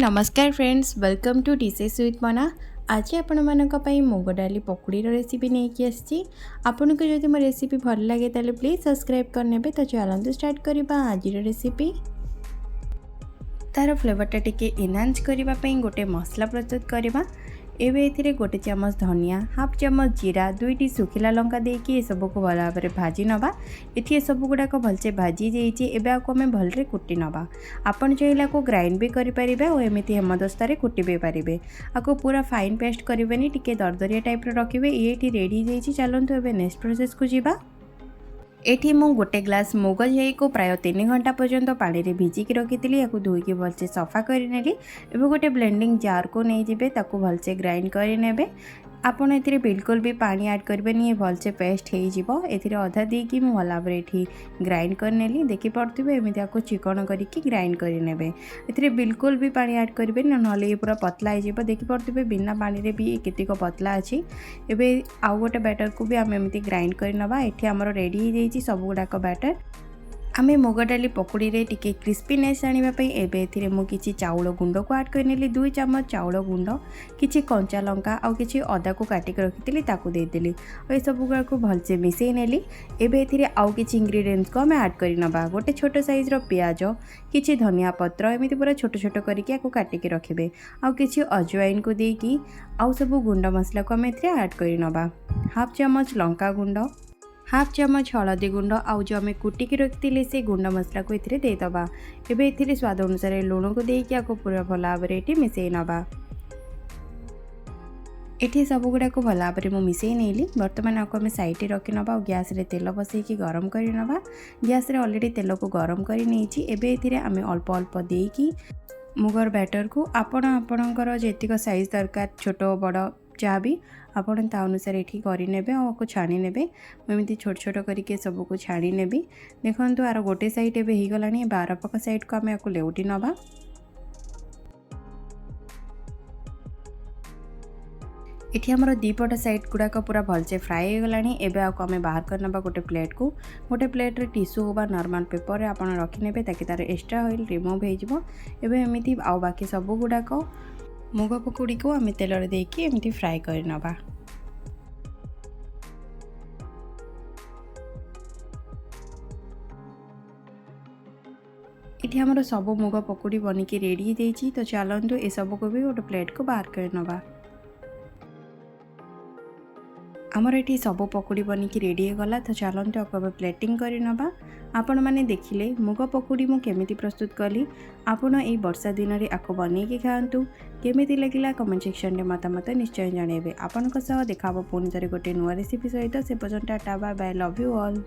नमस्कार friends, welcome to dishes with Mana. आज आपण मानक पई मुग डाली पकोड़ीर रेसिपी नहीं आसी। आपन को जदि मो रेसिपी भल लगे ताले प्लीज सब्सक्राइब करने। तो चलते स्टार्ट करबा आज रेसिपी। तार फ्लेवरटा टिके एनहांस करने गोटे मसला प्रस्तुत करवा। एवं ए गोटे चामच धनिया, हाफ चामच जीरा, दुईटी सुखिला लंका देकी सबको भल भाव में भाजी नवा। ये सब गुड़ाक भलसे भाजी जाइए। आम भलरे कुटी नवा। आपन चाहिए को ग्राइंड भी करें और एमती हेमदस्तार कुटी भी पारे। आपको पूरा फाइन पेस्ट करेंगे, टिके दरदरिया टाइप रखिए। ये रेडी जाइए। चलतु एवं नेक्स्ट प्रोसेस को जीवा। एठी मु गोटे ग्लास मुग जाई को प्राय 3 घंटा पर्यंत पानी रे भिजिकी रखी। या धोईकी भलसे सफा करनेली। एवं गोटे ब्लेंडिंग जार को नहीं जिबे, ताकू भलसे ग्राइंड करने। आपन ए बिल्कुल भी पानी ऐड करेंगे, ये भलसे पेस्ट हो। अधा देकी मुझे भल भाव ये ग्राइंड करनेली। देखी पड़े एमती आपको चिकन करके ग्राइंड करे। ए बिल्कुल भी पानी ऐड करेंगे ना, ये पूरा पतला हो। देखी पड़े बिना पानी रे भी केतिक पतला अच्छी। एवं आउ गोटे बैटर को भी आम एमती ग्राइंड करनवा। ये आमर रेडी हो जाइए सब गुड़ाक बैटर। आमे मुग डाली पकोड़ी रे टिके क्रिस्पीनेस आनिबा एबे एथिरे मु किछि चाउल गुंड को ऐड करनेली। 2 चामच चाउल गुंड, किछि कंचा लंका और किछि अदा को काटिक रखितली ताकू देदेली। और सब को भलसे मिसई नेली। एबे एथिरे आउ किछि इंग्रेडिएंट्स को आमे ऐड करि नबा। गोटे छोट साइज रो प्याज, किछि धनिया पत्र एमिति पूरा छोट छोट करके आको काटिक रखिबे। और किछि अजवाइन को देकी आउ सब गुंड मसला को आमे एथिरे ऐड करि नबा। हाफ चामच लंका गुंड, हाफ चामच हलदी गुंड, आउ जो आम कुटिकी रखी से गुंड मसला को ये देदबा। एबे एथिरे स्वाद अनुसार लुण को देकी आपको पूरा भल भाव में मिसई नबा। ये सब गुड़ाक भल भाव में मिसई नेली। बर्तमान आपको आम साइड रखी नबा और गैस रे तेल बसैकी गरम कर नबा। गैस रे ऑलरेडी तेल को गरम कर नहीं। एबे एथिरे आम अल्प अल्प देकी मुगर बैटर को आपणकर जेतिक साइज दरकार, छोट बड़ जहाँ भी आपन ता अनुसार ये करे और छाणी ने। मुझे छोट छोट करके सबको छाणी ने। देखो आर गोटे साइड एवं हो गला। बार पक साइड को आम आपको लेउटी नवा। इठी हमर दीपट साइड गुड़ाक पूरा भलसे फ्राए हो गला। एबे आको आमे बाहर कर नबा गोटे प्लेट को। गोटे प्लेट रे टिश्यू होबा नॉर्मल पेपर रे आपन रखि नेबे, ताकि तार एक्स्ट्रा ऑयल रिमूव हो जिवो। एबे एमिति आउ बाकी सब गुड़ाक मुग पकोड़ी को आम तेल रे देकी एमिति फ्राए कर नबा। इठी हमर सब मुग पकोड़ी बनिकी रेडी हो जाइए। तो चलतु ए सब को भी गोटे प्लेट को बाहर कर नबा। आमर ये सब पकोड़ी बनिकी रेडी हो गला। तो चलतु आपको प्लेटिंग कर नबा। आपण मैंने देखिले मुग पकोड़ी मु केमिति प्रस्तुत कली। आपण ए वर्षा दिन में आपको बनैकी खातु। केमिति लगिला कमेंट सेक्शन में मतामत निश्चय जनइबे। आपन देखा पुणी थे गोटे नुआ रेसिपी सहित। से पर्यंत tata bye bye, love you all.